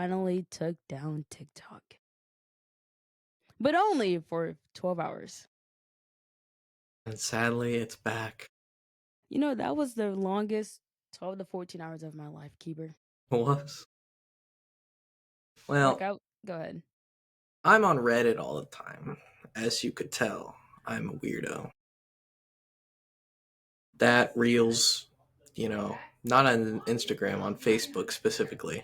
finally took down TikTok, but only for 12 hours. And sadly, it's back. You know, that was the longest 12 to 14 hours of my life, Keeper. It was. Like, Well, go ahead. I'm on Reddit all the time. As you could tell, I'm a weirdo. That Reels, not on Instagram, on Facebook specifically,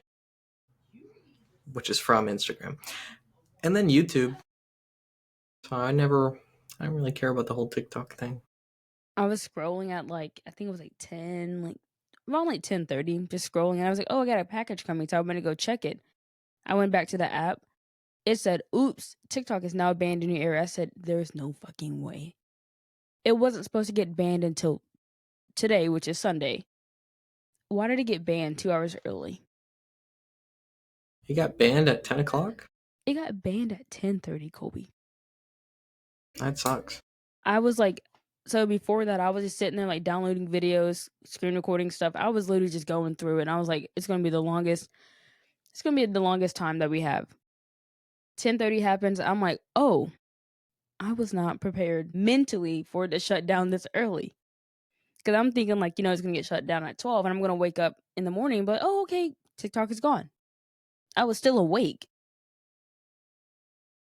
which is from Instagram. And then YouTube. So I don't really care about the whole TikTok thing. I was scrolling at like, I think it was like 10, like around like 10:30, just scrolling. And I was like, oh, I got a package coming. So I'm going to go check it. I went back to the app. It said, oops, TikTok is now banned in your area. I said, there's no fucking way. It wasn't supposed to get banned until today, which is Sunday. Why did it get banned 2 hours early? He got banned at 10 o'clock? It got banned at 10:30, Colby. That sucks. I was like, so before that, I was just sitting there like downloading videos, screen recording stuff. I was literally just going through it. And I was like, it's gonna be the longest. It's gonna be the longest time that we have. 10:30 happens. I'm like, oh, I was not prepared mentally for it to shut down this early. Because I'm thinking like, it's gonna get shut down at 12, and I'm gonna wake up in the morning. But oh, okay, TikTok is gone. I was still awake.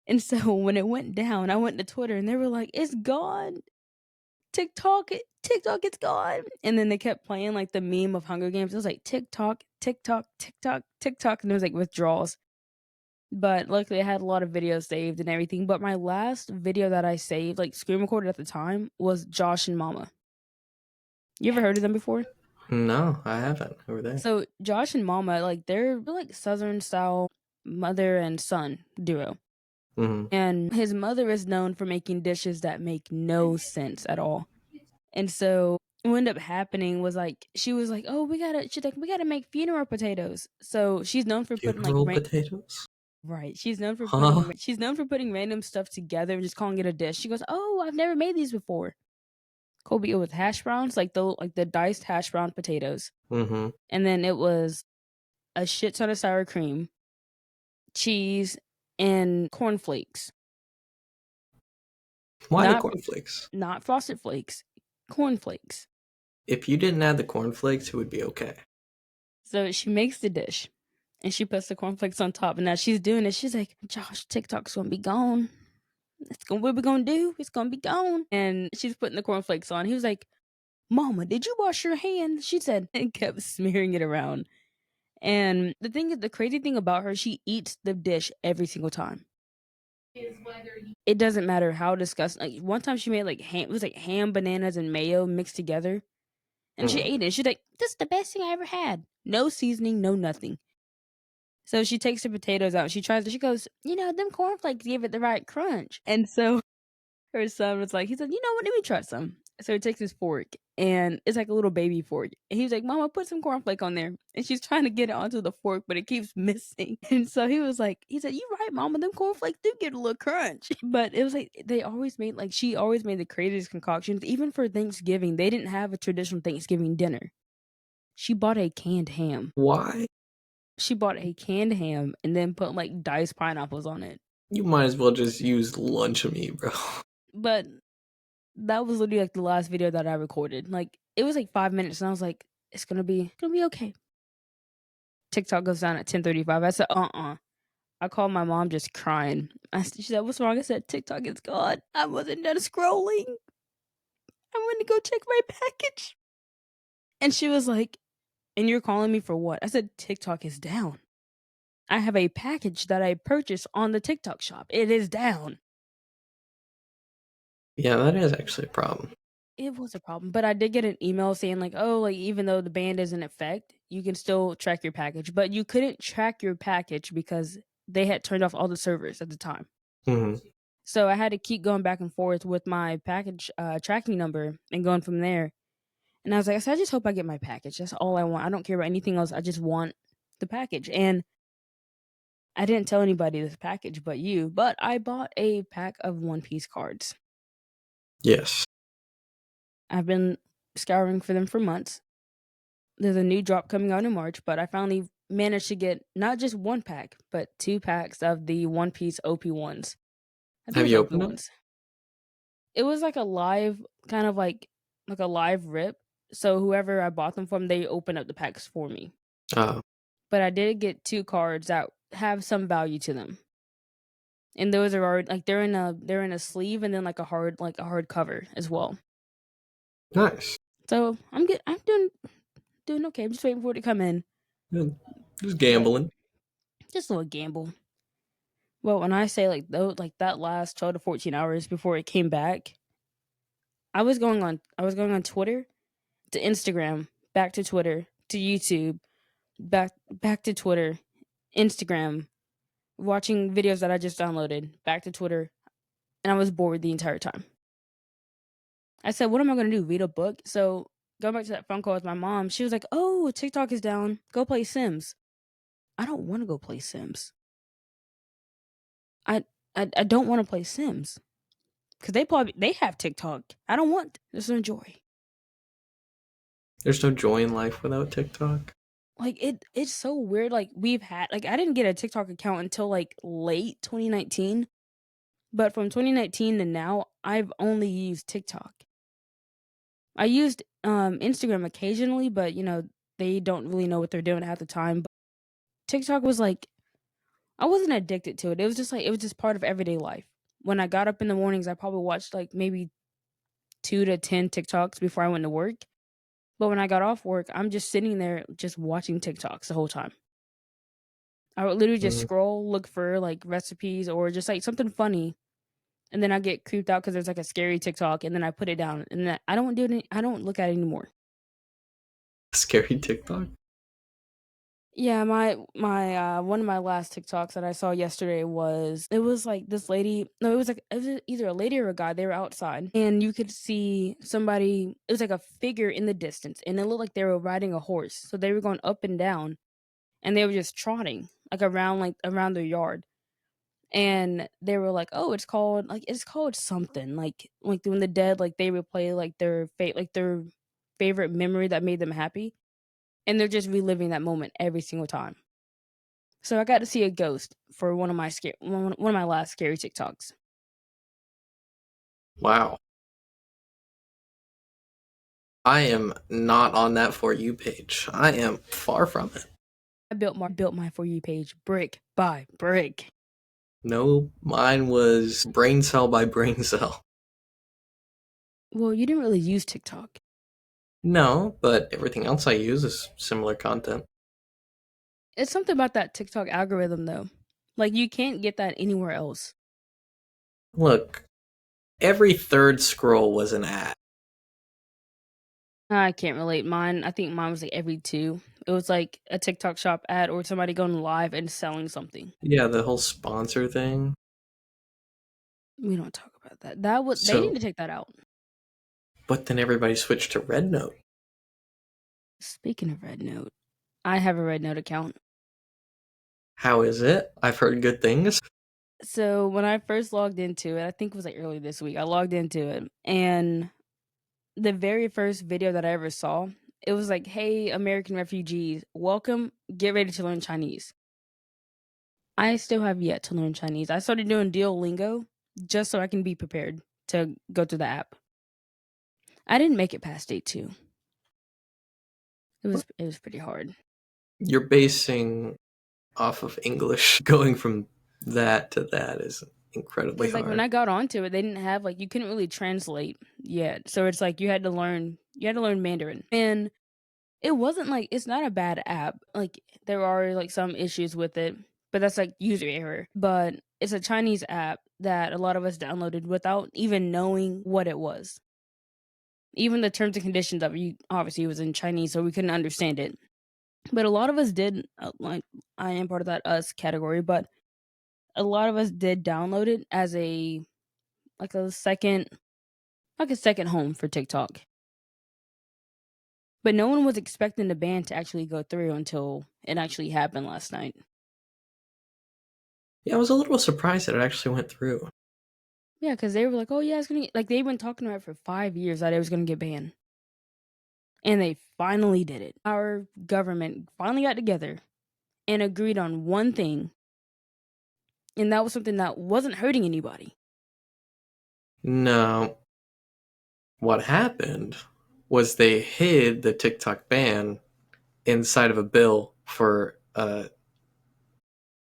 And so when it went down, I went to Twitter and they were like, it's gone. TikTok, it's gone. And then they kept playing like the meme of Hunger Games. It was like TikTok, TikTok, TikTok, TikTok, and it was like withdrawals. But luckily, I had a lot of videos saved and everything. But my last video that I saved, like screen recorded at the time, was Josh and Mama. You ever heard of them before? No, I haven't. Who are they? So Josh and Mama, like they're like Southern style mother and son duo. Mm-hmm. And his mother is known for making dishes that make no sense at all. And so what ended up happening was like she was like, "Oh, she's like, we gotta make funeral potatoes." So she's known for putting like Funeral potatoes? right. Huh? She's known for putting random stuff together and just calling it a dish. She goes, "Oh, I've never made these before." Colby, it was hash browns, like the diced hash brown potatoes, Mm-hmm. and then it was a shit ton of sour cream, cheese, and cornflakes. Why the Not cornflakes? not frosted flakes, cornflakes. If you didn't add the cornflakes, it would be okay. So she makes the dish and she puts the cornflakes on top. And as she's doing it, she's like, Josh, TikTok's gonna be gone. What we gonna do? It's gonna be gone. And she's putting the cornflakes on. He was like, Mama, did you wash your hands? She said, and kept smearing it around. And the crazy thing about her, she eats the dish every single time. It doesn't matter how disgusting. Like one time she made like ham, it was like ham, bananas, and mayo mixed together. And she Mm. ate it. She's like, this is the best thing I ever had. No seasoning, no nothing. So she takes the potatoes out. She goes, them cornflakes give it the right crunch. And so her son was like, he said, you know what, let me try some. So he takes his fork and it's like a little baby fork. And he was like, Mama, put some cornflake on there. And she's trying to get it onto the fork, but it keeps missing. And so he said, you right, Mama, them cornflakes do get a little crunch. But it was like she always made the craziest concoctions. Even for Thanksgiving, they didn't have a traditional Thanksgiving dinner. She bought a canned ham. Why? She bought a canned ham and then put like diced pineapples on it. You might as well just use lunch meat, bro. But that was literally like the last video that I recorded. Like it was like 5 minutes, and I was like, it's gonna be okay. TikTok goes down at 10:35. I said, I called my mom just crying. She said, what's wrong? I said, TikTok is gone. I wasn't done scrolling. I went to go check my package. And she was like, and you're calling me for what? I said, TikTok is down. I have a package that I purchased on the TikTok shop. It is down. Yeah, that is actually a problem. It was a problem, but I did get an email saying like, "Oh, like even though the ban is in effect, you can still track your package." But you couldn't track your package because they had turned off all the servers at the time. Mm-hmm. So I had to keep going back and forth with my package tracking number and going from there. And I was like, I just hope I get my package. That's all I want. I don't care about anything else. I just want the package. And I didn't tell anybody this package but you, but I bought a pack of One Piece cards. Yes. I've been scouring for them for months. There's a new drop coming out in March, but I finally managed to get not just 1 pack, but 2 packs of the One Piece OP ones. I think it Have was you OP opened it? ones. It was like a live kind of like a live rip, so whoever I bought them from, they opened up the packs for me. Oh, But I did get 2 cards that have some value to them. And those are already like, they're in a sleeve and then, like a hard cover as well. nice. So, I'm doing okay, I'm just waiting for it to come in, Good. Just but gambling. just a little gamble. Well, when I say, like, though, like, that last 12 to 14 hours before it came back, I was going on Twitter to Instagram, back to Twitter, to YouTube, back to Twitter, Instagram, watching videos that I just downloaded, back to Twitter, and I was bored the entire time. I said, "What am I gonna do? Read a book?" So, going back to that phone call with my mom, she was like, "Oh, TikTok is down. Go play Sims." I don't wanna go play Sims. I I don't wanna play Sims because they have TikTok. I don't want there's no joy. There's no joy in life without TikTok. Like, it's so weird, like, I didn't get a TikTok account until, like, late 2019, but from 2019 to now, I've only used TikTok. I used, Instagram occasionally, but, they don't really know what they're doing half the time. But TikTok was like I wasn't addicted to it. It was just like it was just part of everyday life. When I got up in the mornings, I probably watched, like, maybe 2 to 10 TikToks before I went to work. But when I got off work, I'm just sitting there just watching TikToks the whole time. I would literally just Mm. scroll, look for, like, recipes or just, like, something funny, and then I get creeped out because there's, like, a scary TikTok, and then I put it down, and then I don't look at it anymore. Scary TikTok. Yeah, one of my last TikToks that I saw yesterday was it was like this lady no, it was either a lady or a guy, they were outside, and you could see somebody it was like a figure in the distance, and it looked like they were riding a horse, so they were going up and down, and they were just trotting, like, around their yard, and they were like, "Oh, it's called something," like, when the dead, like, they replay, like, their favorite memory that made them happy, and they're just reliving that moment every single time. So I got to see a ghost for one of my last scary TikToks. Wow. I am not on that For You page. I am far from it. I built my For You page brick by brick. No, mine was brain cell by brain cell. Well, you didn't really use TikTok. No, but everything else I use is similar content. It's something about that TikTok algorithm though. Like you can't get that anywhere else. Look, every third scroll was an ad. I can't relate mine. I think mine was like every two. It was like a TikTok shop ad or somebody going live and selling something. Yeah, the whole sponsor thing. We don't talk about that. They need So, to take that out. but then everybody switched to Red Note. Speaking of Red Note, I have a Red Note account. How is it? I've heard good things. So when I first logged into it, I think it was like early this week. I logged into it and the very first video that I ever saw, it was like, "Hey, American refugees, welcome. Get ready to learn Chinese." I still have yet to learn Chinese. I started doing Duolingo just so I can be prepared to go to the app. I didn't make it past day 2. It was pretty hard. You're basing off of English. Going from that to that is incredibly Cuz like when hard. I got onto it, they didn't have like you couldn't really translate yet. So it's like you had to learn Mandarin. And it wasn't like it's not a bad app. Like there are like some issues with it, but that's like user error. But it's a Chinese app that a lot of us downloaded without even knowing what it was. Even the terms and conditions of it, obviously it was in Chinese, so we couldn't understand it. But a lot of us did. Like I am part of that us category, but a lot of us did download it as like a second like a second home for TikTok. But no one was expecting the ban to actually go through until it actually happened last night. Yeah, I was a little surprised that it actually went through. Yeah, because they were like, "Oh yeah, it's gonna like they've been talking about it for 5 years that it was gonna get banned, and they finally did it. Our government finally got together and agreed on one thing, and that was something that wasn't hurting anybody. No, what happened was they hid the TikTok ban inside of a bill for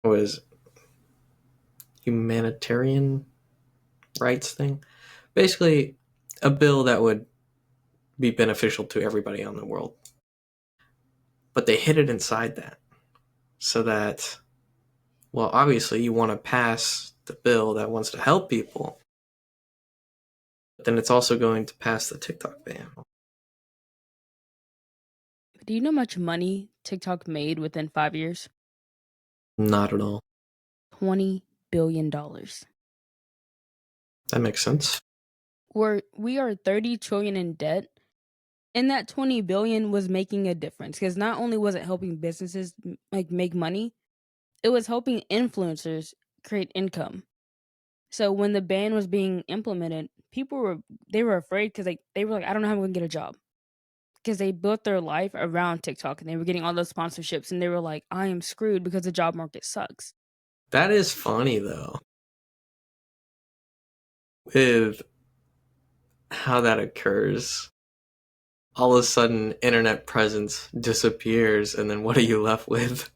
was humanitarian rights thing. Basically, a bill that would be beneficial to everybody on the world. But they hid it inside that so that, well, obviously you want to pass the bill that wants to help people, but then it's also going to pass the TikTok ban. Do you know how much money TikTok made within 5 years? Not at all. $20 billion. That makes sense. We are 30 trillion in debt, and that 20 billion was making a difference because not only was it helping businesses like make money, it was helping influencers create income. So when the ban was being implemented, people were afraid because they were like, I don't know how I'm gonna get a job. Because they built their life around TikTok and they were getting all those sponsorships and they were like, I am screwed because the job market sucks. That is funny though. With how that occurs. All of a sudden internet presence disappears and then what are you left with?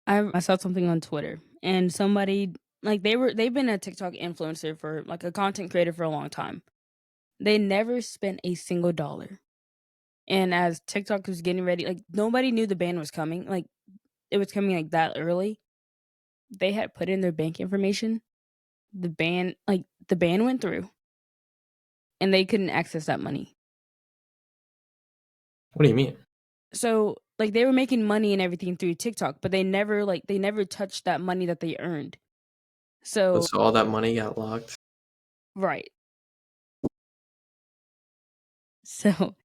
I saw something on Twitter and somebody like they've been a TikTok influencer for like a content creator for a long time. They never spent a single dollar. And as TikTok was getting ready, like nobody knew the ban was coming. Like it was coming like that early. They had put in their bank information. The ban went through and they couldn't access that money. What do you mean? So like they were making money and everything through TikTok, but they never touched that money that they earned. So So all that money got locked? right. So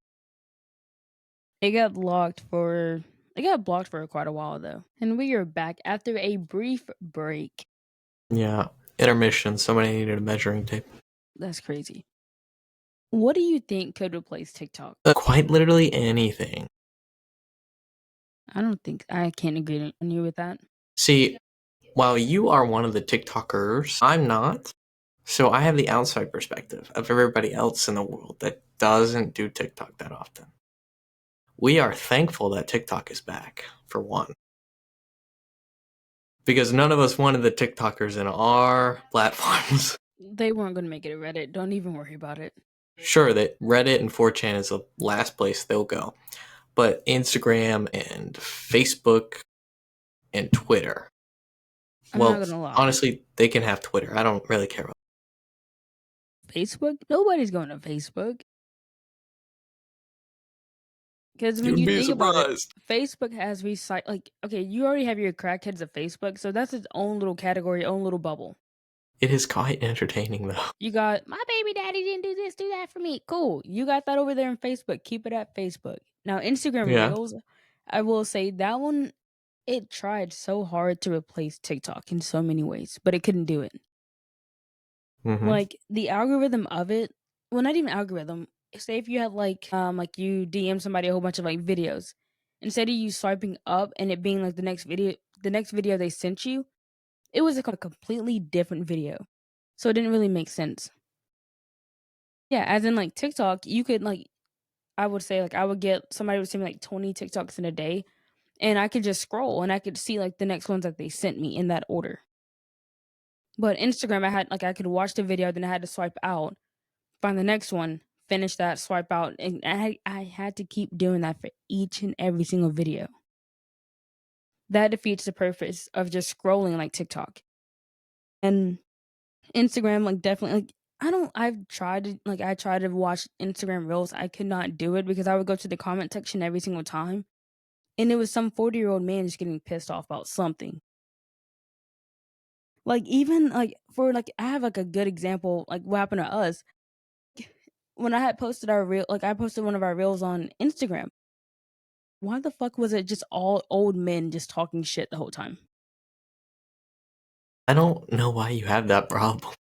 it got blocked for quite a while though. And we are back after a brief break. Yeah. Intermission. Somebody needed a measuring tape. That's crazy. What do you think could replace TikTok? Quite literally anything. I can't agree on you with that. See, while you are one of the TikTokers, I'm not. So I have the outside perspective of everybody else in the world that doesn't do TikTok that often. We are thankful that TikTok is back, for one. Because none of us wanted the TikTokers in our platforms. They weren't going to make it a Reddit. Don't even worry about it. Sure, that Reddit and 4chan is the last place they'll go. But Instagram and Facebook and Twitter. I'm not Well, going to lie. honestly, they can have Twitter. I don't really care about Facebook? Nobody's going to Facebook. Because when You'd you be think about it, surprised. Facebook has okay, you already have your crackheads of Facebook, so that's its own little category, own little bubble. It is quite entertaining, though. You got, my baby daddy didn't do this, do that for me. Cool. You got that over there in Facebook. Keep it at Facebook. Now, Instagram Yeah. Reels, I will say that one, it tried so hard to replace TikTok in so many ways, but it couldn't do it. Mm-hmm. Like, the algorithm of it, well, not even algorithm. Say if you had like you DM somebody a whole bunch of like videos, instead of you swiping up and it being like the next video they sent you, it was a completely different video. So it didn't really make sense. Yeah, as in like TikTok, you could like I would say like I would get somebody would send me like 20 TikToks in a day and I could just scroll and I could see like the next ones that they sent me in that order. But Instagram I could watch the video, then I had to swipe out, find the next one, finish that, swipe out, and I had to keep doing that for each and every single video. That defeats the purpose of just scrolling like TikTok. And Instagram, like definitely like I tried to watch Instagram Reels. I could not do it because I would go to the comment section every single time. And it was some 40-year-old man just getting pissed off about something. Like even like for like I have like a good example, like what happened to us. When I had posted I posted one of our reels on Instagram. Why the fuck was it just all old men just talking shit the whole time? I don't know why you have that problem.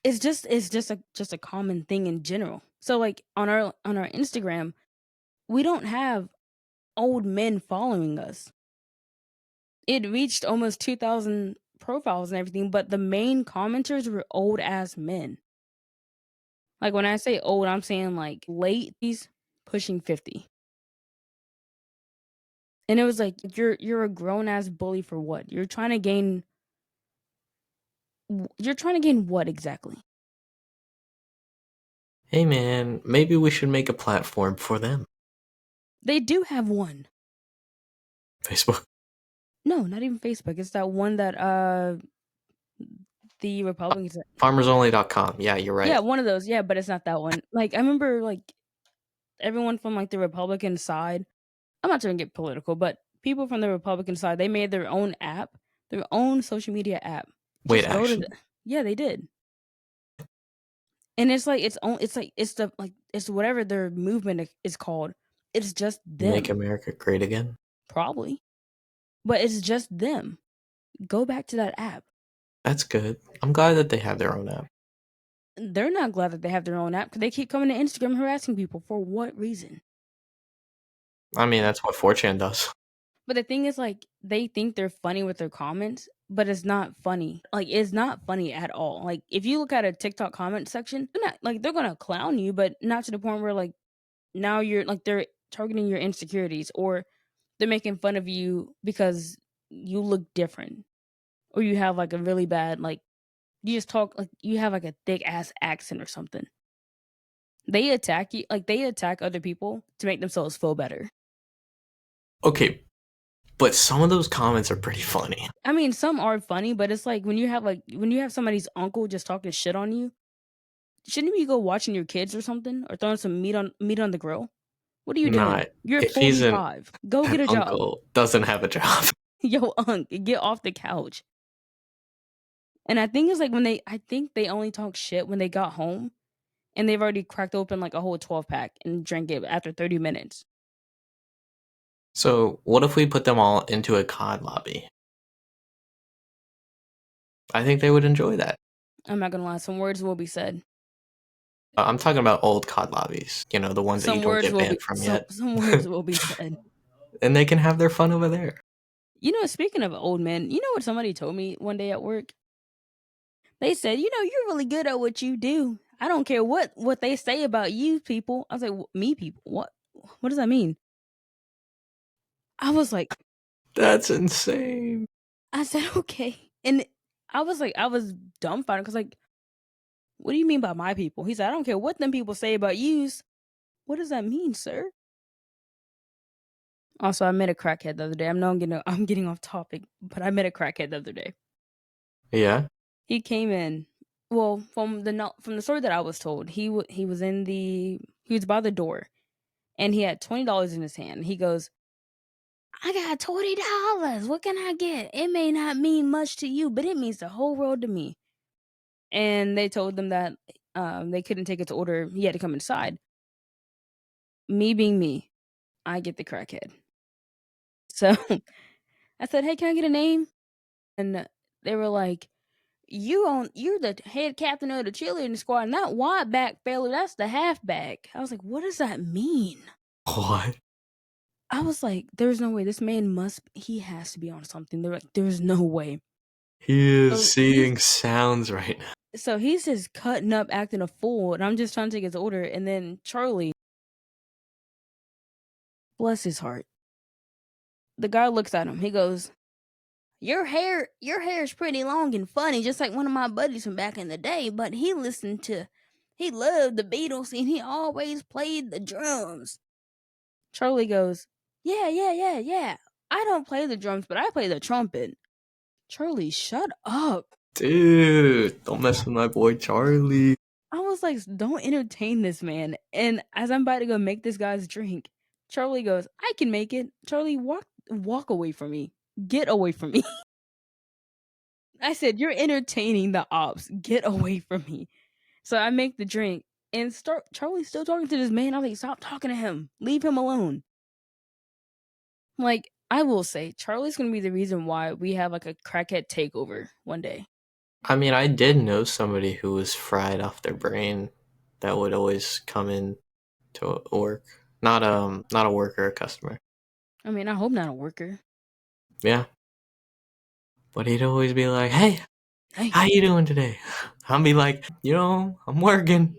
It's just a common thing in general. So like on our Instagram, we don't have old men following us. It reached almost 2,000 profiles and everything, but the main commenters were old ass men. Like when I say old, I'm saying like late 30s, pushing 50. And it was like you're a grown ass bully for what? You're trying to gain what exactly? Hey man, maybe we should make a platform for them. They do have one. Facebook. No, not even Facebook. It's that one that the Republicans. Farmersonly.com. Yeah, you're Yeah, right. one of those. Yeah, but it's not that one. Like I remember like everyone from like the Republican side. I'm not trying to get political, but people from the Republican side, they made their own app, their own social media app. Wait, Just go to actually? the Yeah, they did. And it's like it's the like it's whatever their movement is called. It's just Make them, America Great Again? probably. But it's just them. Go back to that app. That's good. I'm glad that they have their own app. They're not glad that they have their own app because they keep coming to Instagram harassing people for what reason? I mean, that's what 4chan does. But the thing is, like, they think they're funny with their comments, but it's not funny. Like, it's not funny at all. Like, if you look at a TikTok comment section, they're gonna clown you, but not to the point where like now you're like they're targeting your insecurities or they're making fun of you because you look different or you have like a really bad like you just talk like you have like a thick ass accent or something. They attack you like they attack other people to make themselves feel better. Okay, but some of those comments are pretty funny. I mean, some are funny, but it's when you have somebody's uncle just talking shit on you, shouldn't you go watching your kids or something or throwing some meat on the grill? What are you Not doing? You're if he's 45. Go an get a job. uncle doesn't have a job. Yo, get off the couch. And I think it's like I think they only talk shit when they got home and they've already cracked open like a whole 12 pack and drank it after 30 minutes. So what if we put them all into a COD lobby? I think they would enjoy that. I'm not gonna lie, some words will be said. I'm talking about old COD lobbies, you know, the ones that you don't get banned from yet. Some words will be said. And they can have their fun over there. You know, speaking of old men, you know what somebody told me one day at work? They said, "You know, you're really good at what you do. I don't care what they say about you people." I was like, "Me people? What? What does that mean?" I was like, That's insane. I said, "Okay." And I was dumbfounded because like, what do you mean by my people? He said, "I don't care what them people say about yous." What does that mean, sir? Also, I met a crackhead the other day. I'm getting off topic, but I met a crackhead the other day. Yeah. He came in. Well, from the story that I was told, he was he was by the door, and he had $20 in his hand. He goes, "I got $20. What can I get? It may not mean much to you, but it means the whole world to me." And they told them that they couldn't take his order. He had to come inside. Me being me, I get the crackhead. So I said, "Hey, can I get a name?" And they were like, you're the head captain of the cheerleading squad, and that wide back fella, that's the halfback." I was like, "What does that mean?" What? I was like, "There's no way. This man he has to be on something." They're like, "There's no way." He is So he's seeing sounds right now. so he's just cutting up, acting a fool, and I'm just trying to take his order. And then Charlie, bless his heart, the guy looks at him. He goes, your hair's pretty long and funny, just like one of my buddies from back in the day, but he loved the Beatles and he always played the drums." Charlie goes, "Yeah, yeah, yeah, yeah. I don't play the drums, but I play the trumpet." Charlie, shut up. Dude, don't mess with my boy Charlie. I was like, "Don't entertain this man." And as I'm about to go make this guy's drink, Charlie goes, "I can make it." Charlie, walk away from me. Get away from me. I said, "You're entertaining the ops. Get away from me." So I make the drink and start Charlie's still talking to this man. I'm like, "Stop talking to him. Leave him alone." Like, I will say, Charlie's gonna be the reason why we have like a crackhead takeover one day. I mean, I did know somebody who was fried off their brain that would always come in to work. Not a worker, a customer. I mean, I hope not a worker. Yeah. But he'd always be like, "Hey, Hey. how you doing today?" I'll be like, I'm working,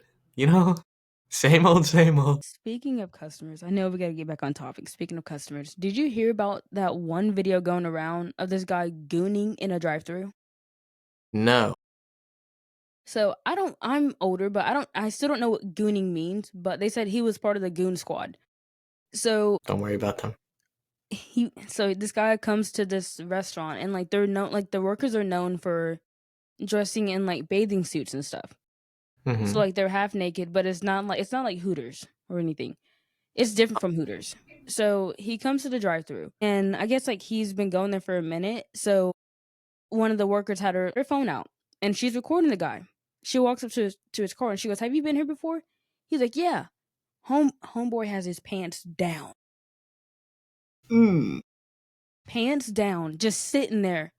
same old, same old. Speaking of customers, I know we gotta get back on topic. Speaking of customers, did you hear about that one video going around of this guy gooning in a drive-thru? No, So I'm older, but I still don't know what gooning means, but they said he was part of the goon squad. So don't worry about them. so this guy comes to this restaurant and like they're known like the workers are known for dressing in like bathing suits and stuff. So Hmm. like they're half naked, but it's not like Hooters or anything. It's different from Hooters. So he comes to the drive-thru and I guess like he's been going there for a minute. So one of the workers had her phone out and she's recording the guy. She walks up to his car and she goes, "Have you been here before?" He's like, "Yeah." Homeboy has his pants down. Mm. Pants down, just sitting there.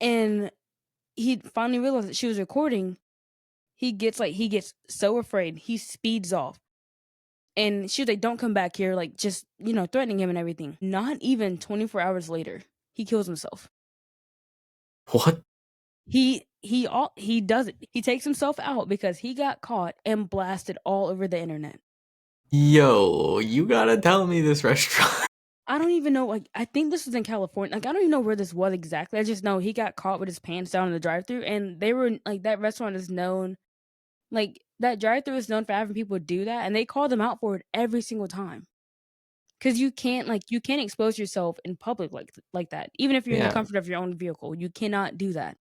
And he finally realized that she was recording. He gets so afraid. He speeds off. And she was like, "Don't come back here," like just, threatening him and everything. Not even 24 hours later, he kills himself. What? He does it. He takes himself out because he got caught and blasted all over the internet. Yo, you gotta tell me this restaurant. I don't even know, like, I think this was in California. Like, I don't even know where this was exactly. I just know he got caught with his pants down in the drive-thru, and they were like, that restaurant is known, like, that drive-thru is known for having people do that, and they call them out for it every single time. Because you can't expose yourself in public like that. Even if you're in the Yeah, comfort of your own vehicle, you cannot do that.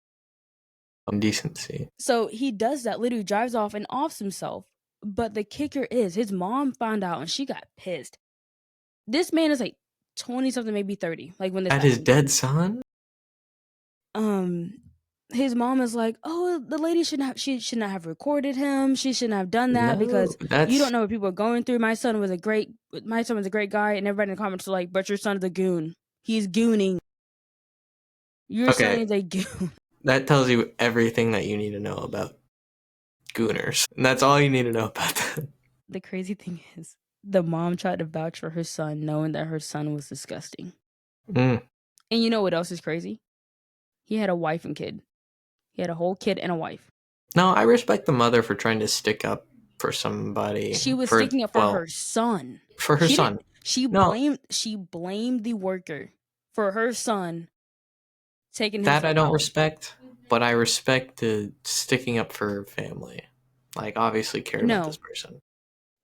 indecency. So he does that, literally drives off and offs himself. But the kicker is his mom found out and she got pissed. This man is like 20 something, maybe 30, like when this At his happened. dead son? Um his mom is like, "Oh, the lady she should not have recorded him. She shouldn't have done that No, because you don't that's know what people are going through. My son was a great guy," and everybody in the comments are like, "But your son is a goon. He's gooning. Your son okay. is a goon." That tells you everything that you need to know about Gooners. And that's all you need to know about that. The crazy thing is, the mom tried to vouch for her son knowing that her son was disgusting. Mm. And you know what else is crazy? He had a wife and kid. He had a whole kid and a wife. No, I respect the mother for trying to stick up for somebody She was for sticking up for well her son. for her She didn't son. No, she blamed the worker for her son taking that I himself don't out. respect, but I respect the sticking up for her family. Like obviously cared about this No, person.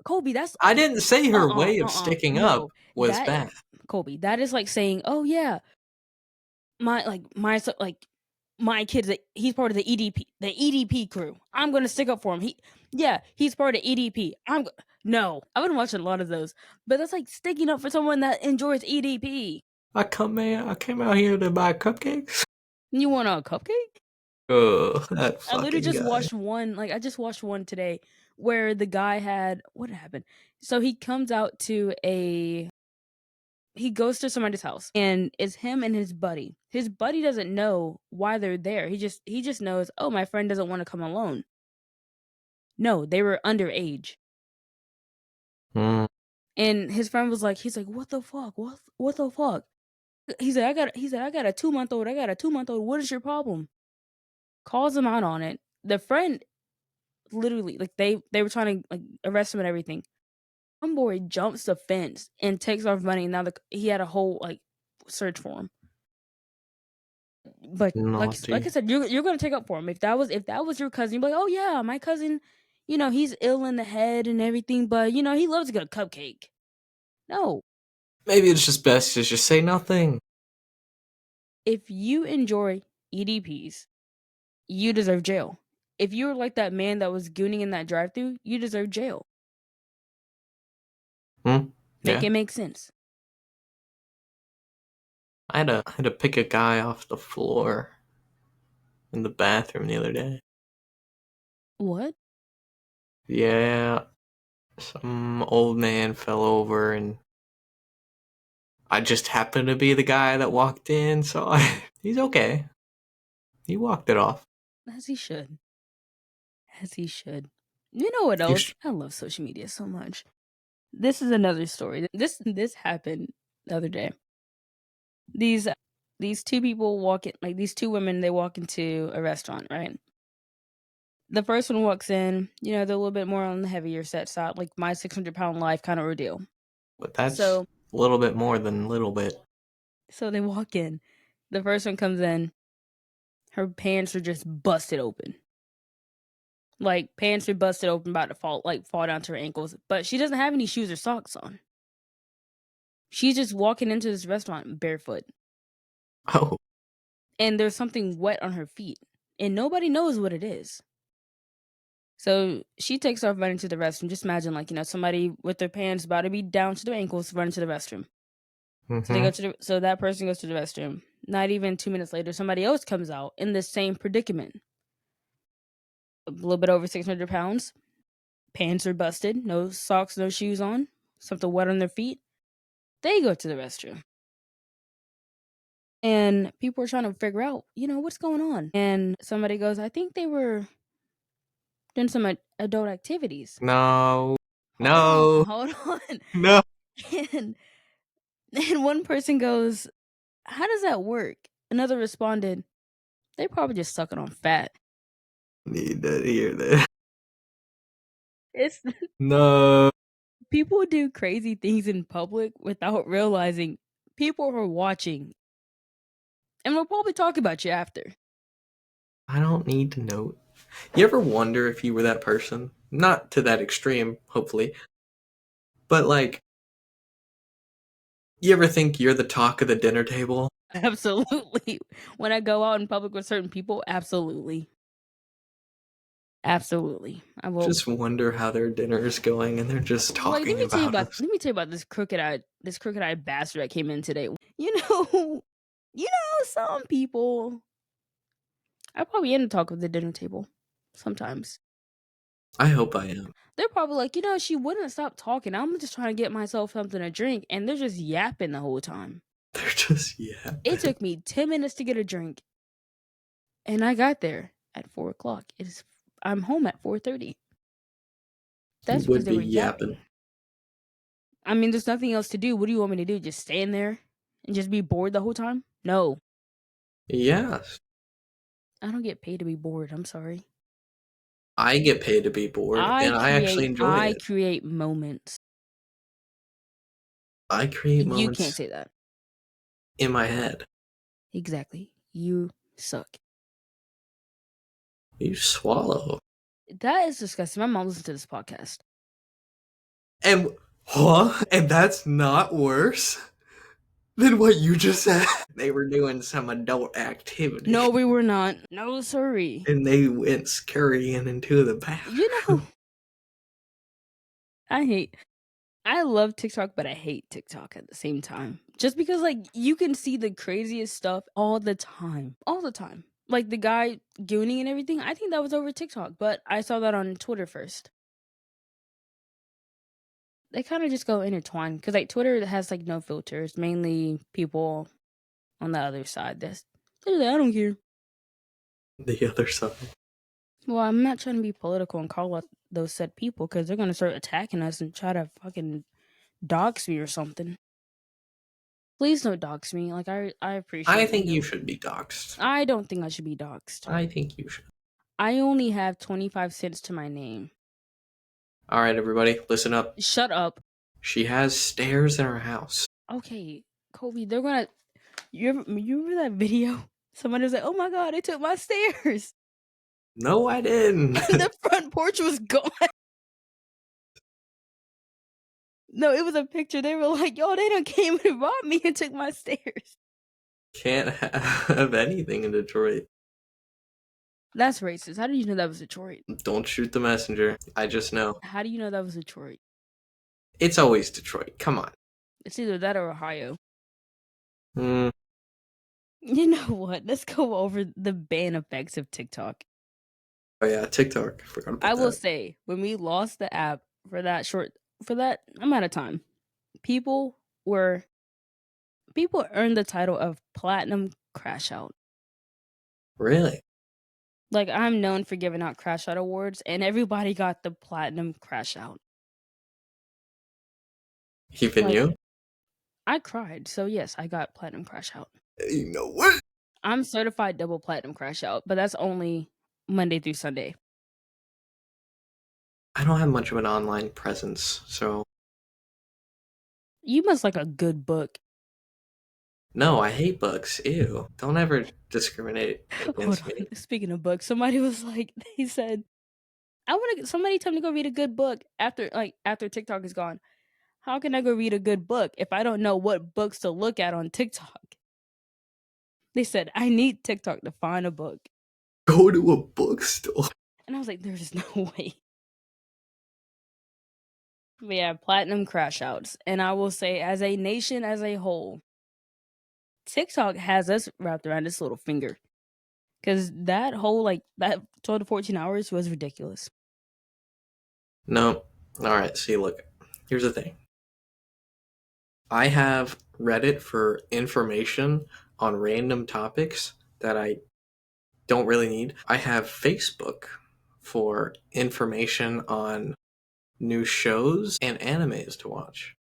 Colby, that's I didn't say her way of sticking up no. was That bad. Colby, that is like saying, "Oh yeah, my kid's he's part of the EDP crew. I'm gonna stick up for him. He's part of EDP. No, I've been watching a lot of those, but that's like sticking up for someone that enjoys EDP. I came out here to buy cupcakes. You want a cupcake? Oh, that I literally fucking just guy. watched one. Like I just watched one today where the guy had what happened. So he comes out to a he goes to somebody's house and it's him and his buddy. His buddy doesn't know why they're there. He just knows, "Oh, my friend doesn't want to come alone." No, they were underage. Mm. And his friend was like, he's like, "What the fuck? What the fuck?" He said, "I got a 2-month old. I got a 2-month old. What is your problem?" Calls him out on it. The friend literally like they were trying to like arrest him and everything. Homeboy jumps the fence and takes off running. Now he had a whole like search for him. But like I Naughty. said, you're gonna take up for him. If that was your cousin, you'd be like, "Oh yeah, my cousin, he's ill in the head and everything, but he loves a good cupcake." No. Maybe it's just best to just say nothing. If you enjoy EDPs, you deserve jail. If you were like that man that was gooning in that drive-thru, you deserve jail. Hmm? Make Yeah. it make sense. I had to pick a guy off the floor in the bathroom the other day. What? Yeah, some old man fell over and I just happened to be the guy that walked in, so he's okay. He walked it off. As he should. As he should. You know what You else? sh- I love social media so much. This is another story. This happened the other day. These these two people walk in, like these two women, they walk into a restaurant, right? The first one walks in, they're a little bit more on the heavier set side, like my 600-pound life kind of ordeal. But that's So, a little bit more than a little bit. so they walk in. The first one comes in. Her pants are just busted open. Like pants are busted open, about to fall down to her ankles. But she doesn't have any shoes or socks on. She's just walking into this restaurant barefoot. Oh, And there's something wet on her feet. And nobody knows what it is. So she takes off running to the restroom. Just imagine, somebody with their pants about to be down to their ankles running to the restroom. So they go so that person goes to the restroom. Not even 2 minutes later, somebody else comes out in the same predicament. A little bit over 600 pounds. Pants are busted. No socks, no shoes on. Something wet on their feet. They go to the restroom. And people are trying to figure out, what's going on. And somebody goes, I think they were doing some adult activities. no, no, Hold on. no. And one person goes, how does that work? Another responded, they probably just sucking on fat. Need to hear that. It's No. people do crazy things in public without realizing people are watching. And we'll probably talk about you after. I don't need to know. You ever wonder if you were that person? Not to that extreme, hopefully. But like, you ever think you're the talk of the dinner table? Absolutely. When I go out in public with certain people, absolutely. Absolutely. I will. Just wonder how their dinner is going, and they're just Like, talking about us. let me tell you about this crooked-eyed bastard that came in today. You know, some people. I probably end up talking at the dinner table sometimes. I hope I am. They're probably like, she wouldn't stop talking. I'm just trying to get myself something to drink, and they're just yapping the whole time. They're just It took me 10 minutes to get a drink, and I got there at 4 o'clock. I'm home at 4:30. That's You would because they be were yapping. I mean, there's nothing else to do. What do you want me to do? Just stand there and just be bored the whole time? No. Yes. I don't get paid to be bored. I'm sorry. I get paid to be bored, and I actually enjoy I it. create moments. I create You moments can't say that. in my head. Exactly. You suck. You swallow. That is disgusting. My mom listens to this podcast. And And that's not worse than what you just said. They were doing some adult activity. No, we were not. No, sorry. And they went scurrying into the bathroom. I love TikTok, but I hate TikTok at the same time. Just because, you can see the craziest stuff all the time. All the time. Like the guy gooning and everything, I think that was over TikTok, but I saw that on Twitter first. They kind of just go intertwined because, Twitter has, no filters. Mainly people on the other side. They're like, I don't care. The other side. Well, I'm not trying to be political and call out those said people because they're going to start attacking us and try to fucking dox me or something. Please don't dox me. I appreciate it. I think you should be doxxed. I don't think I should be doxed. I think you should. I only have 25 cents to my name. All right, everybody, listen up. Shut up. She has stairs in her house. Okay, Kobe, they're gonna. You remember that video? Somebody was like, "Oh my god, they took my stairs." No, I didn't. And the front porch was gone. No, it was a picture. They were like, "Yo, they done came and robbed me and took my stairs." Can't have anything in Detroit. That's racist. How do you know that was Detroit? Don't shoot the messenger. I just know. How do you know that was Detroit? It's always Detroit. Come on. It's either that or Ohio. Hmm. You know what? Let's go over the ban effects of TikTok. Oh yeah, TikTok. Forgot about I will that. say, when we lost the app for that amount of time, people earned the title of Platinum Crash Out. Really? I'm known for giving out Crash Out awards, and everybody got the Platinum Crash Out. Even you? I cried, so yes, I got Platinum Crash Out. You know what? I'm certified double platinum crash out, but that's only Monday through Sunday. I don't have much of an online presence, so You must like a good book. no, I hate books. Ew. Don't ever discriminate Hold against on. me. Speaking of books, somebody was like, they said, I want to. Somebody tell me to go read a good book after TikTok is gone. How can I go read a good book if I don't know what books to look at on TikTok? They said I need TikTok to find a book, Go to a bookstore. and I was like, there's no way. But yeah, platinum crash outs, and I will say, as a nation as a whole, TikTok has us wrapped around its little finger. Because that whole, like, that 12 to 14 hours was ridiculous. No. Alright, see, look. Here's the thing. I have Reddit for information on random topics that I don't really need. I have Facebook for information on new shows and animes to watch.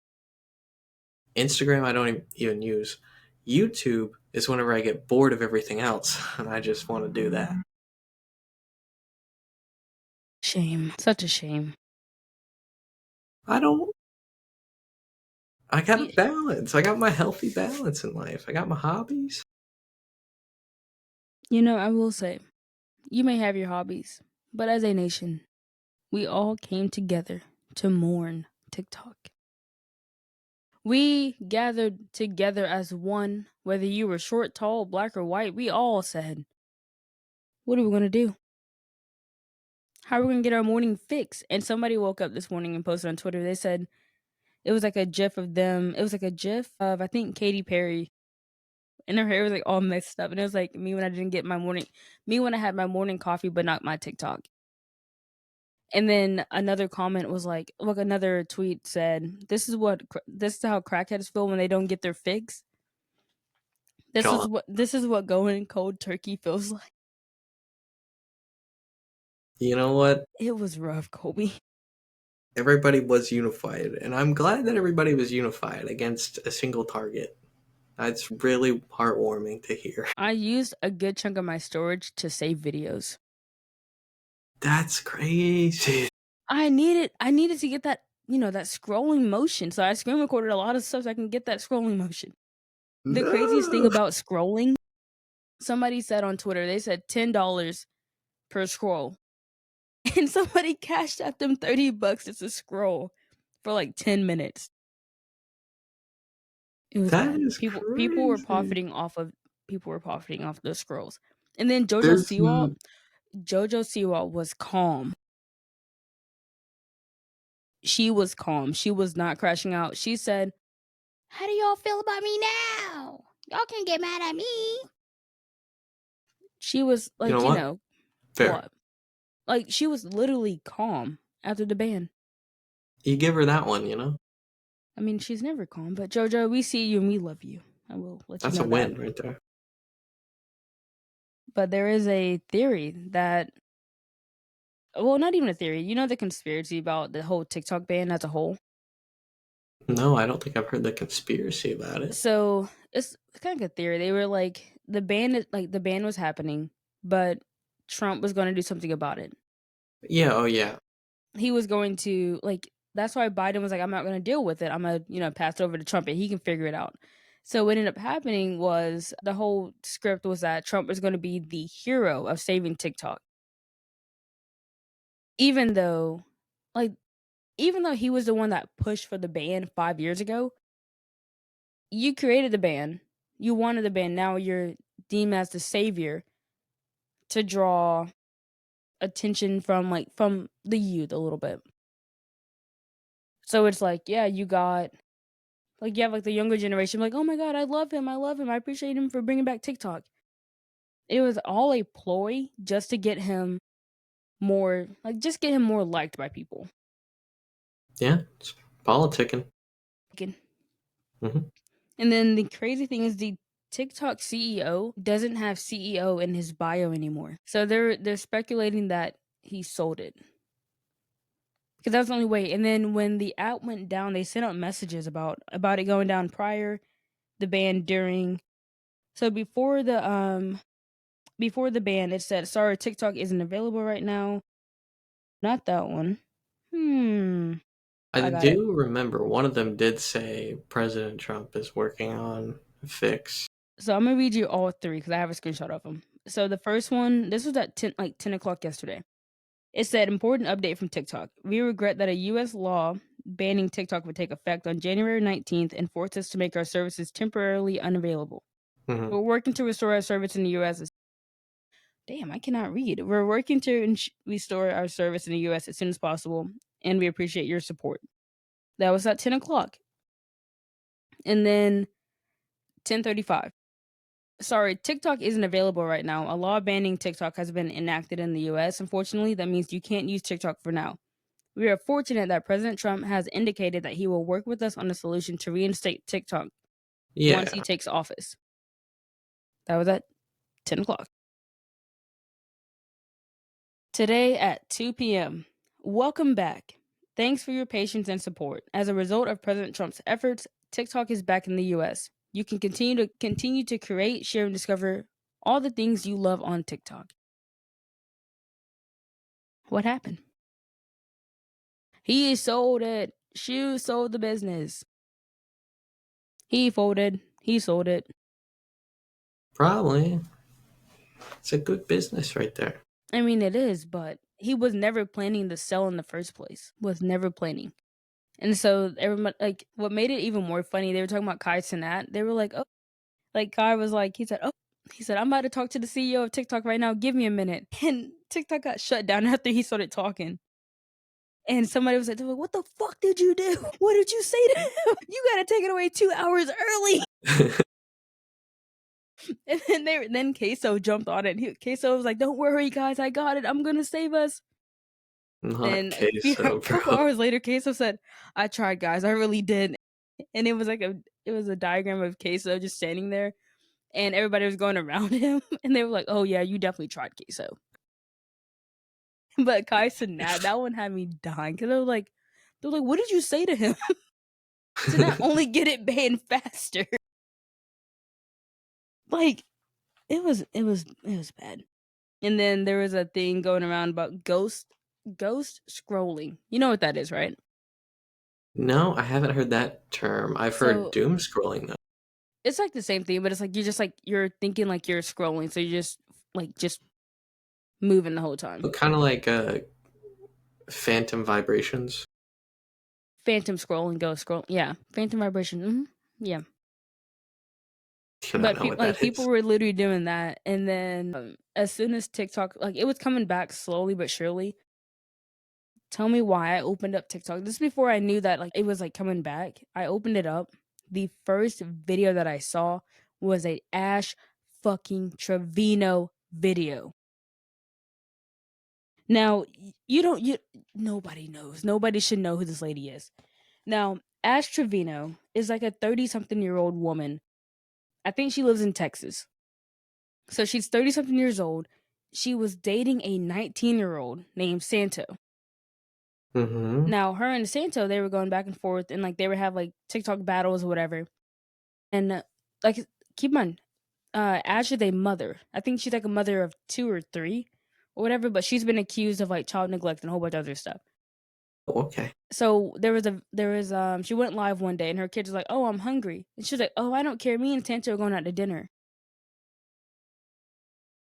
Instagram, I don't even use. YouTube is whenever I get bored of everything else and I just want to do that. Shame. Such a shame. I don't. I got a You, balance. I got my healthy balance in life. I got my hobbies. you know, I will say, you may have your hobbies, but as a nation, we all came together to mourn TikTok. We gathered together as one, whether you were short, tall, black, or white. We all said, what are we going to do? How are we going to get our morning fix? And somebody woke up this morning and posted on Twitter. They said it was like a gif of them. It was like a gif of, I think, Katy Perry. And her hair was like all messed up. And it was like me when I didn't get me when I had my morning coffee, but not my TikTok. And then another comment was like, look, another tweet said, this is how crackheads feel when they don't get their fix. God. This is what going cold turkey feels like. You know what? It was rough, Colby. Everybody was unified, and I'm glad that everybody was unified against a single target. That's really heartwarming to hear. I used a good chunk of my storage to save videos. That's crazy. I needed to get that, that scrolling motion. So I screen recorded a lot of stuff so I can get that scrolling motion. The craziest thing No. about scrolling, somebody said on Twitter, they said $10 per scroll. And somebody cashed at them $30 just to scroll for like 10 minutes. It was That bad. is People were crazy. profiting off those scrolls. And then There's Jojo Siwa was calm. She was calm. She was not crashing out. She said, how do y'all feel about me now? Y'all can't get mad at me. She was you like, know what? Fair. what? Like, she was literally calm after the ban. You give her that one, you know? I mean, she's never calm, but Jojo, we see you and we love you. I will let That's you a know that. win right there. But there is a theory that, well, not even a theory. You know the conspiracy about the whole TikTok ban as a whole? No, I don't think I've heard the conspiracy about it. So it's kind of like a theory. They were like, the ban was happening, but Trump was going to do something about it. Yeah, oh yeah. He was going to, like, that's why Biden was like, I'm not going to deal with it. I'm going to, pass it over to Trump and he can figure it out. So what ended up happening was the whole script was that Trump was going to be the hero of saving TikTok. Even though, he was the one that pushed for the ban 5 years ago, you created the ban. You wanted the ban. Now you're deemed as the savior to draw attention from the youth a little bit. So it's like, yeah, you got you have the younger generation like, oh my god, I love him, I appreciate him for bringing back TikTok. It was all a ploy just to get him more liked by people. Yeah, it's politicking. Again. Hmm. And then the crazy thing is the TikTok CEO doesn't have CEO in his bio anymore. So they're speculating that he sold it. Because that's the only way. And then when the app went down, they sent out messages about it going down prior, the ban during. So before the ban, it said, "Sorry, TikTok isn't available right now." Not that one. I I got it. do remember one of them did say President Trump is working on a fix. So I'm gonna read you all three because I have a screenshot of them. So the first one, this was at 10 o'clock yesterday. It said, "Important update from TikTok. We regret that a U.S. law banning TikTok would take effect on January 19th and force us to make our services temporarily unavailable. Hmm. We're working to restore our service in the U.S. Damn, I cannot read. We're working to restore our service in the U.S. as soon as possible, and we appreciate your support." That was at 10 o'clock. And then 10:35. "Sorry, TikTok isn't available right now. A law banning TikTok has been enacted in the US. Unfortunately, that means you can't use TikTok for now. We are fortunate that President Trump has indicated that he will work with us on a solution to reinstate TikTok once he Yeah. takes office." That was at 10 o'clock. Today at 2 p.m. "Welcome back. Thanks for your patience and support. As a result of President Trump's efforts, TikTok is back in the US. You can continue to create, share, and discover all the things you love on TikTok." What happened? He sold it. Shu sold the business. He folded. He sold it. Probably. It's a good business right there. I mean, it is, but he was never planning to sell in the first place. Was never planning. And so everyone, like, what made it even more funny, they were talking about Kai Cenat. They were like, "Oh," like Kai was like, he said, "Oh," he said, "I'm about to talk to the CEO of TikTok right now. Give me a minute." And TikTok got shut down after he started talking. And somebody was like, they were like, "What the fuck did you do? What did you say to him? You gotta take it away 2 hours early." And then Queso jumped on it. Queso was like, "Don't worry, guys, I got it. I'm gonna save us." Not Then a queso, couple bro. hours later, Queso said, "I tried, guys. I really did." And it was like a diagram of Queso just standing there, and everybody was going around him, and they were like, "Oh yeah, you definitely tried, Queso." But Kai Cenat, that one had me dying because they're like, "What did you say to him to not only get it banned faster?" Like it was bad. And then there was a thing going around about ghost scrolling. You know what that is, right? No, I haven't heard that term. I've heard So doom scrolling though. it's like the same thing, but it's like you're thinking like you're scrolling, so you're just moving the whole time. Kind of like phantom vibrations. Phantom scrolling, ghost scroll, yeah, phantom vibration. Yeah, Do not but know what that people is. were literally doing that, and then as soon as TikTok, like, it was coming back slowly but surely. Tell me why I opened up TikTok. This is before I knew that like it was like coming back. I opened it up. The first video that I saw was a Ash fucking Trevino video. Now, you don't you nobody knows. Nobody should know who this lady is. Now, Ash Trevino is like a 30-something-year-old woman. I think she lives in Texas. So she's 30-something years old. She was dating a 19-year-old named Santo. Mm-hmm. Now, her and Santo, they were going back and forth, and like they would have like TikTok battles or whatever. And like, keep in mind, Ash is a mother. I think she's like a mother of two or three or whatever, but she's been accused of like child neglect and a whole bunch of other stuff. Okay. So there was she went live one day and her kid was like, "Oh, I'm hungry." And she was like, "Oh, I don't care. Me and Santo are going out to dinner."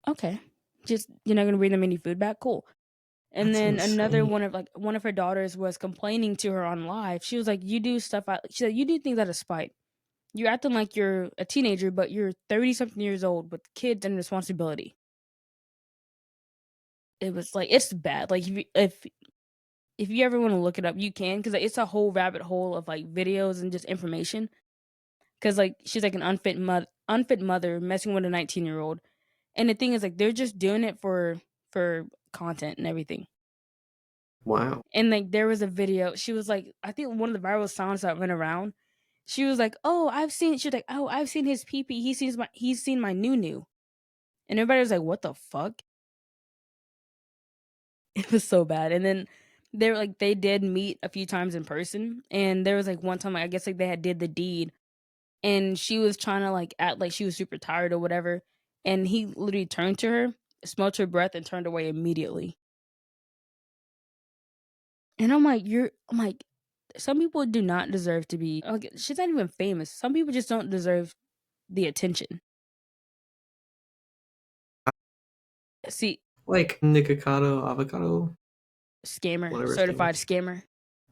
Okay. Just, you're not gonna bring them any food back? Cool. And That's then another insane. one of her daughters was complaining to her on live. She was like, "You do stuff out," she said, "You do things out of spite. You're acting like you're a teenager, but you're 30 something years old with kids and responsibility." It was like, it's bad. Like, if you ever want to look it up, you can, because it's a whole rabbit hole of like videos and just information. Because like she's like an unfit mother messing with a 19-year-old, and the thing is like they're just doing it for content and everything. Wow. And like there was a video, she was like, I think one of the viral sounds that went around. She was like, "Oh, I've seen." She was like, "Oh, I've seen his pee pee. He's seen my new." And everybody was like, "What the fuck?" It was so bad. And then they were like, they did meet a few times in person, and there was like one time, like, I guess like they had did the deed, and she was trying to like act like she was super tired or whatever, and he literally turned to her, smelt her breath, and turned away immediately. And I'm like, some people do not deserve to be. Like, she's not even famous. Some people just don't deserve the attention. See, Like Nikocado, avocado, scammer, whatever his name certified is. scammer.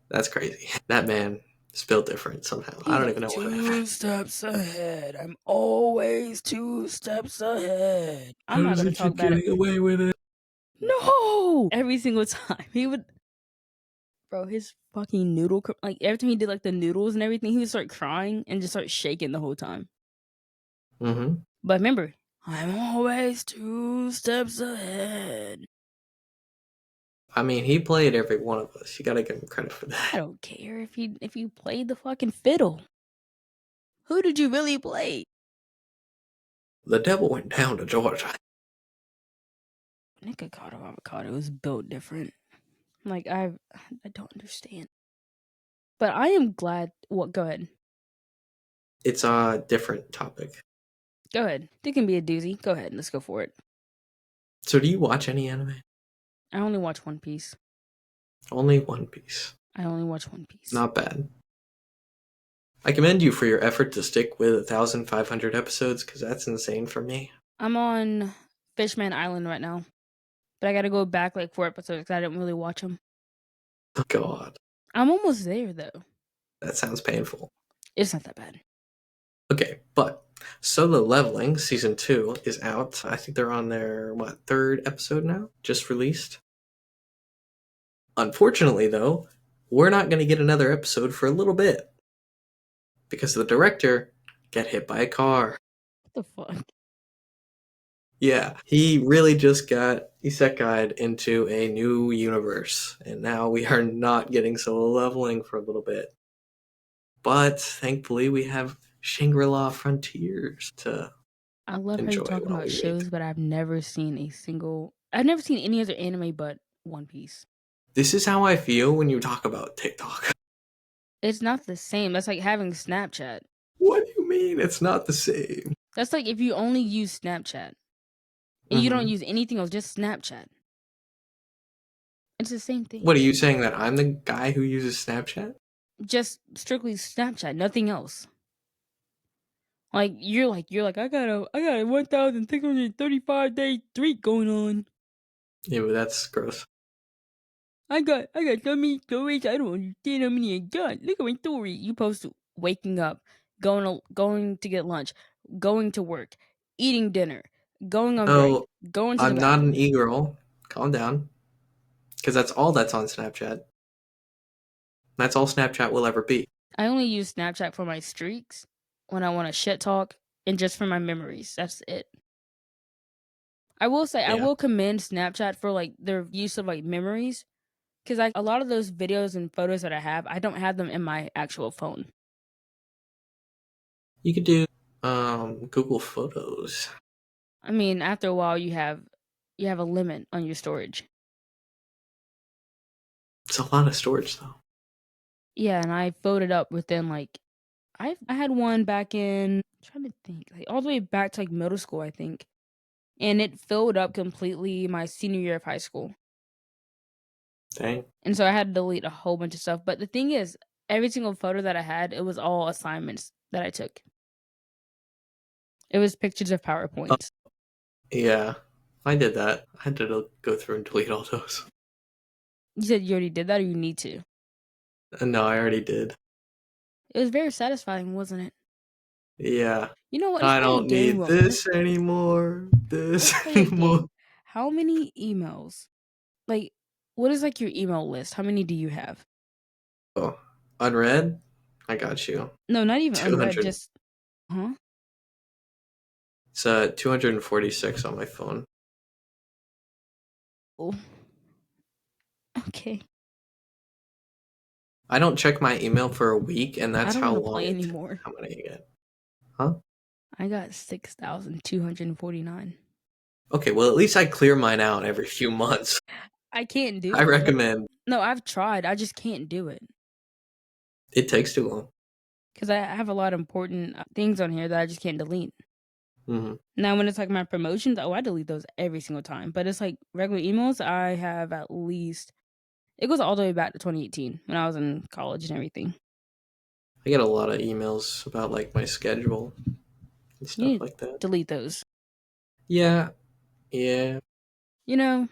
That's crazy. That man is built different somehow. I He's don't like even know what two happened. steps ahead. I'm always 2 steps ahead. I'm How not does gonna he talk keep bad. getting away with it? No, every single time he would, bro. His fucking like every time he did like the noodles and everything, he would start crying and just start shaking the whole time. Mm-hmm. But remember, I'm always 2 steps ahead. I mean, he played every one of us. You gotta give him credit for I that. don't care if you played the fucking fiddle. Who did you really play? The devil went down to Georgia. Nikocado avocado is built different. Like I don't understand. But I am glad. What? Go ahead. It's a different topic. Go ahead. It can be a doozy. Go ahead. Let's go for it. So, do you watch any anime? I only watch One Piece. Only One Piece. I only watch One Piece. Not bad. I commend you for your effort to stick with 1,500 episodes, because that's insane for me. I'm on Fishman Island right now, but I got to go back like 4 episodes because I didn't really watch them. Oh, God. I'm almost there though. That sounds painful. It's not that bad. Okay, but Solo Leveling Season 2 is out. I think they're on their, third episode now? Just released? Unfortunately, though, we're not going to get another episode for a little bit. Because the director got hit by a car. What the fuck? Yeah, he really just got isekai'd into a new universe, and now we are not getting Solo Leveling for a little bit. But thankfully, we have Shangri-La Frontiers to I love how enjoy you're talking while about we shows, wait. but I've never seen a single. I've never seen any other anime but One Piece. This is how I feel when you talk about TikTok. It's not the same. That's like having Snapchat. What do you mean it's not the same? That's like if you only use Snapchat and you don't Mhm. use anything else, just Snapchat. It's the same thing. What are you saying, that I'm the guy who uses Snapchat? Just strictly Snapchat, nothing else. Like you're like I got a 1,635-day streak going on. Yeah, but that's gross. I got so many stories. I don't understand how many I got. Look at my story. You post waking up, going to get lunch, going to work, eating dinner, going on break, Oh, going to the I'm not an bathroom. e-girl. Calm down. Because that's all that's on Snapchat. That's all Snapchat will ever be. I only use Snapchat for my streaks, when I want to shit talk, and just for my memories. That's it. I will say I Yeah. will commend Snapchat for like their use of like memories, because like a lot of those videos and photos that I don't have them in my actual phone. You could do Google Photos. I mean, after a while, you have a limit on your storage. It's a lot of storage, though. Yeah, and I filled it up within like I had one back in, I'm trying to think, like all the way back to like middle school, I think, and it filled up completely my senior year of high school. Dang. And so I had to delete a whole bunch of stuff. But the thing is, every single photo that I had, it was all assignments that I took. It was pictures of PowerPoints. Yeah, I did that. I had to go through and delete all those. You said you already did that, or you need to? No, I already did. It was very satisfying, wasn't it? Yeah. You know what? Let's I play a don't game need real quick. this anymore. This Let's play a anymore. game. How many emails? Like, what is like your email list? How many do you have? Oh, unread? I got you. No, not even unread. 200. Just, huh? It's 246 on my phone. Oh, okay. I don't check my email for a week, and I that's don't how want to long play it takes. anymore. How many you get? Huh? I got 6,249. Okay, well, at least I clear mine out every few months. I can't do I it. recommend. No, I've tried. I just can't do it. It takes too long. because I have a lot of important things on here that I just can't delete. Hmm. Now, when it's like my promotions, I delete those every single time. But it's like regular emails, I have at least, it goes all the way back to 2018 when I was in college and everything. I get a lot of emails about like my schedule and You stuff need like to that. delete those. Yeah. You know,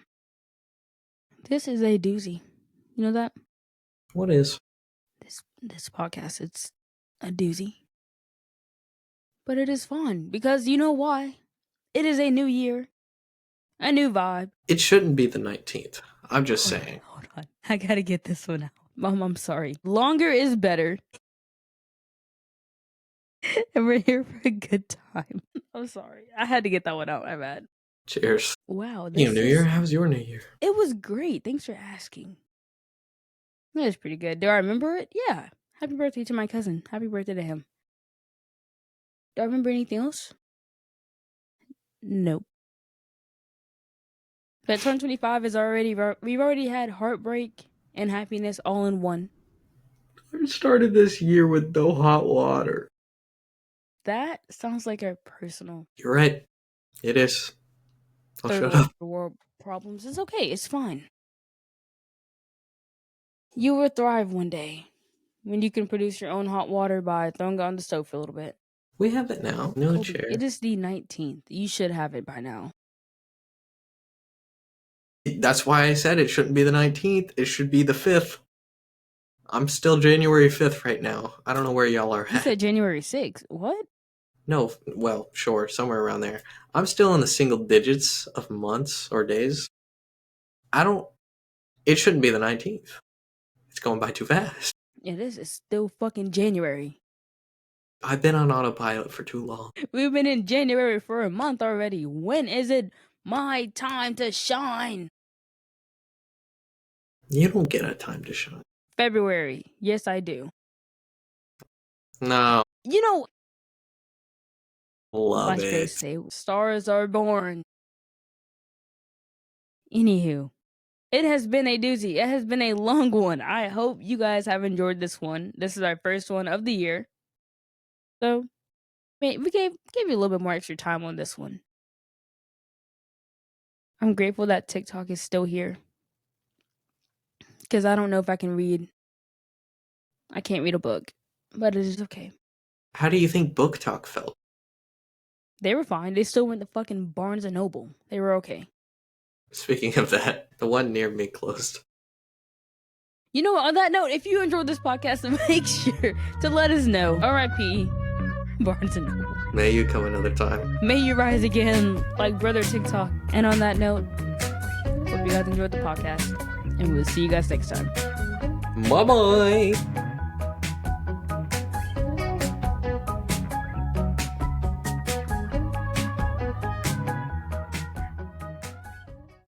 this is a doozy. You know that? What is? This podcast, it's a doozy. But it is fun because you know why? It is a new year, a new vibe. It shouldn't be the 19th. I'm just saying. Hold on. I gotta get this one out. Mom, I'm sorry. Longer is better. And we're here for a good time. I'm sorry. I had to get that one out. My bad. Cheers. Wow. New Year? How's your New Year? It was great. Thanks for asking. It was pretty good. Do I remember it? Yeah. Happy birthday to my cousin. Happy birthday to him. Do I remember anything else? Nope. But 2025 is already, we've already had heartbreak and happiness all in one. I started this year with no hot water. That sounds like a personal You're right. It is. I'll third shut up. world problems. It's okay. It's fine. You will thrive one day when you can produce your own hot water by throwing it on the stove for a little bit. We have it now. No Colby, chair. it is the 19th. You should have it by now. That's why I said it shouldn't be the 19th. It should be the 5th. I'm still January 5th right now. I don't know where y'all are You at. said January 6th. What? No, well, sure, somewhere around there. I'm still in the single digits of months or days. It shouldn't be the 19th. It's going by too fast. It is. It's still fucking January. I've been on autopilot for too long. We've been in January for a month already. When is it my time to shine? You don't get a time to shine. February. Yes, I do. No. You know, Love watch it. Grace say, stars are born. Anywho, it has been a doozy. It has been a long one. I hope you guys have enjoyed this one. This is our first one of the year. So, we gave you a little bit more extra time on this one. I'm grateful that TikTok is still here. Because I don't know if I can read. I can't read a book. But it is okay. How do you think Book Talk felt? They were fine. They still went to fucking Barnes & Noble. They were okay. Speaking of that, the one near me closed. You know what? On that note, if you enjoyed this podcast, make sure to let us know. R.I.P. Barnes & Noble. May you come another time. May you rise again like Brother TikTok. And on that note, hope you guys enjoyed the podcast. And we'll see you guys next time. Bye-bye.